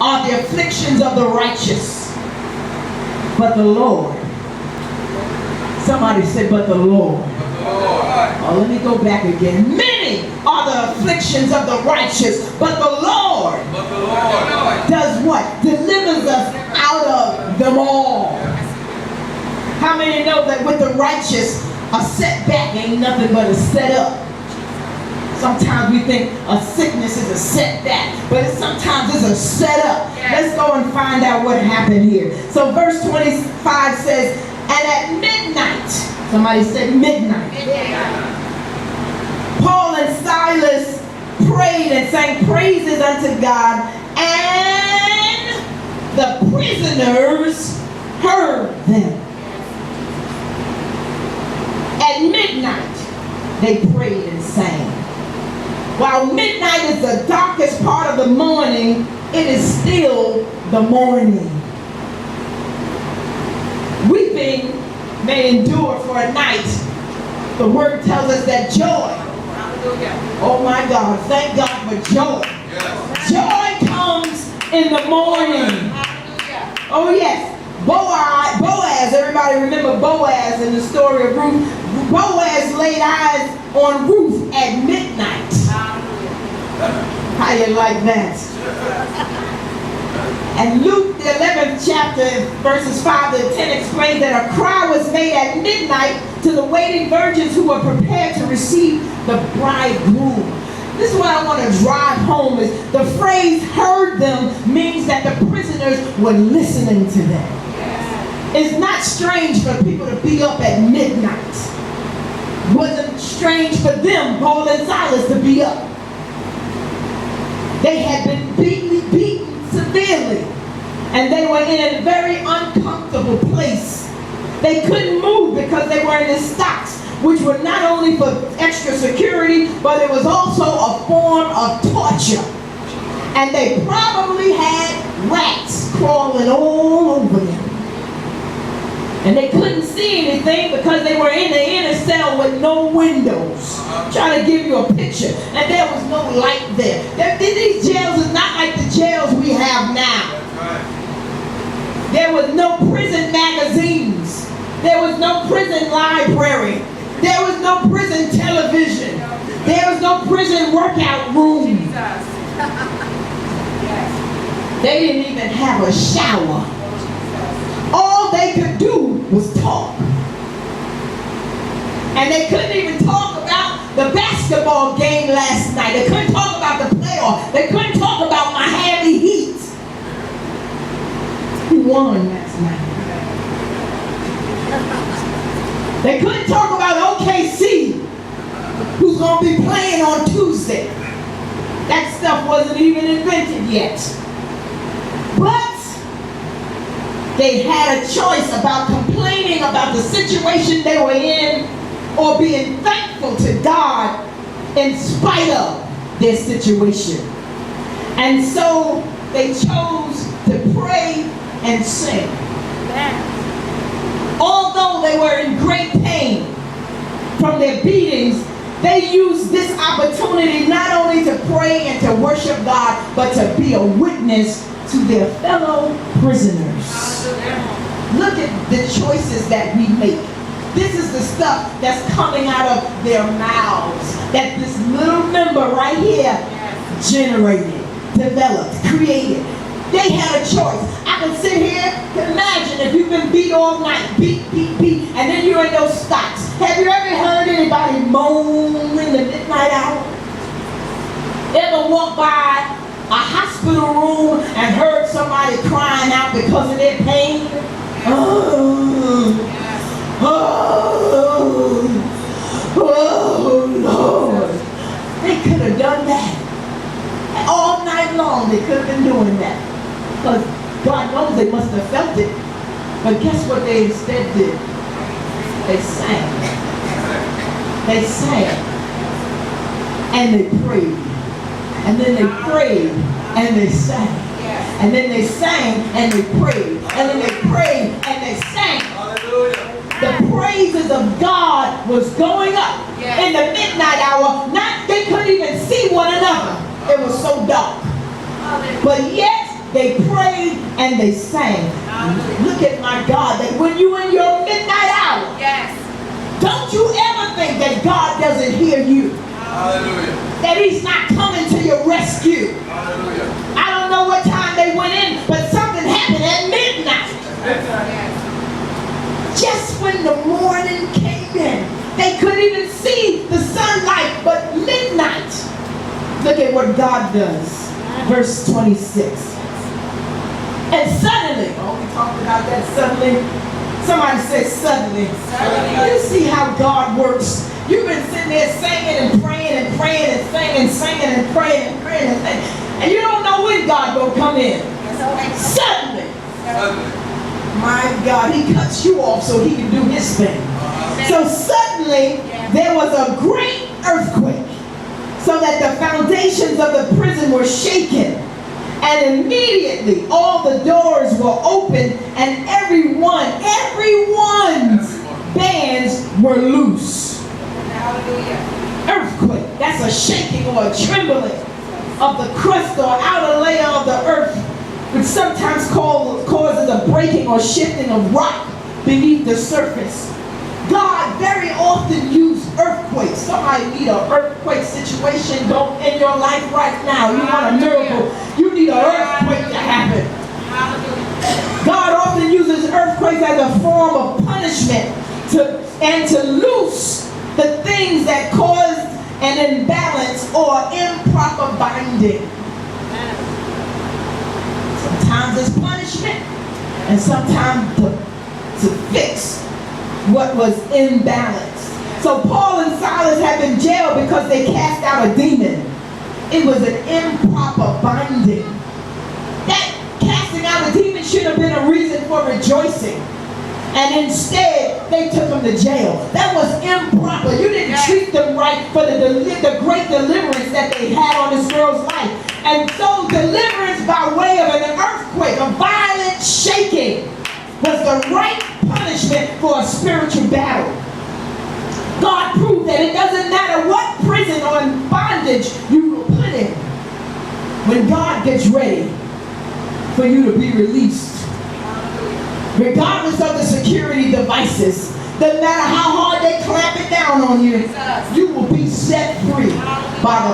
are the afflictions of the righteous, but the Lord. Somebody said, but the Lord. Oh, let me go back again. Many are the afflictions of the righteous, but the Lord does what? Delivers us out of them all. How many know that with the righteous, a setback ain't nothing but a setup? Sometimes we think a sickness is a setback, but sometimes it's a setup. Let's go and find out what happened here. So verse 25 says, and at midnight, somebody said midnight, Paul and Silas prayed and sang praises unto God, and the prisoners heard them. At midnight, they prayed and sang. While midnight is the darkest part of the morning, it is still the morning. Weeping may endure for a night. The word tells us that joy, oh my God, thank God for joy. Joy comes in the morning. Oh yes, Boaz, everybody remember Boaz in the story of Ruth. Boaz laid eyes on Ruth at midnight. How you like that? And Luke, the 11th chapter, verses 5 to 10 explains that a cry was made at midnight to the waiting virgins who were prepared to receive the bridegroom. This is what I want to drive home is the phrase heard them means that the prisoners were listening to them. It's not strange for people to be up at midnight. It wasn't strange for them, Paul and Silas, to be up. They had been beaten severely, and they were in a very uncomfortable place. They couldn't move because they were in the stocks, which were not only for extra security, but it was also a form of torture. And they probably had rats crawling all over them. And they couldn't see anything because they were in the inner cell with no windows. I'm trying to give you a picture. And there was no light there. These jails is not like the jails we have now. There was no prison magazines. There was no prison library. There was no prison television. There was no prison workout room. They didn't even have a shower. All they could do was talk. And they couldn't even talk about the basketball game last night. They couldn't talk about the playoff. They couldn't talk about Miami Heat. Who won last night? They couldn't talk about OKC, who's going to be playing on Tuesday. That stuff wasn't even invented yet. But they had a choice about complaining about the situation they were in or being thankful to God in spite of their situation. And so they chose to pray and sing. Although they were in great pain from their beatings, they used this opportunity not only to pray and to worship God, but to be a witness to their fellow prisoners. Look at the choices that we make. This is the stuff that's coming out of their mouths that this little member right here generated, developed, created. They had a choice. I can sit here, imagine if you've been beat all night, beat, and then you're in those stocks. Have you ever heard anybody moan in the midnight hour? Ever walk by a hospital room and heard somebody crying out because of their pain? Oh, Lord. They could have done that. All night long they could have been doing that. Because God knows they must have felt it. But guess what they instead did? They sang. They sang. And they prayed. And then they prayed and they sang. And then they sang and they prayed. And then they prayed and they sang. Hallelujah. The praises of God was going up in the midnight hour. They couldn't even see one another. It was so dark. But yet they prayed, and they sang. Look at my God, that when you in your midnight hour, don't you ever think that God doesn't hear you. Hallelujah. That he's not coming to your rescue. Hallelujah. I don't know what time they went in, but something happened at midnight. Just when the morning came in. They couldn't even see the sunlight, but midnight. Look at what God does. Verse 26. And suddenly, we talked about that suddenly. Somebody said suddenly. You see how God works. You've been sitting there singing and praying and praying and singing and praying and praying and singing. And you don't know when God will come in. Suddenly. My God, he cuts you off so he can do his thing. So suddenly, there was a great earthquake, so that the foundations of the prison were shaken. And immediately all the doors were opened, and everyone's bands were loose. Earthquake, that's a shaking or a trembling of the crust or outer layer of the earth, which sometimes causes a breaking or shifting of rock beneath the surface. God very often uses earthquakes. Somebody need an earthquake situation go in your life right now. You want a miracle. You need an earthquake to happen. God often uses earthquakes as a form of punishment to loose the things that cause an imbalance or improper binding. Sometimes it's punishment, and sometimes to fix what was imbalanced. So Paul and Silas had been jailed because they cast out a demon. It was an improper binding. That casting out a demon should have been a reason for rejoicing. And instead, they took them to jail. That was improper. You didn't treat them right for the great deliverance that they had on this girl's life. And so deliverance by way of an earthquake, a violent shaking, was the right punishment for a spiritual battle. God proved that it doesn't matter what prison or bondage you were put in. When God gets ready for you to be released, regardless of the security devices, doesn't matter how hard they clamp it down on you, you will be set free by the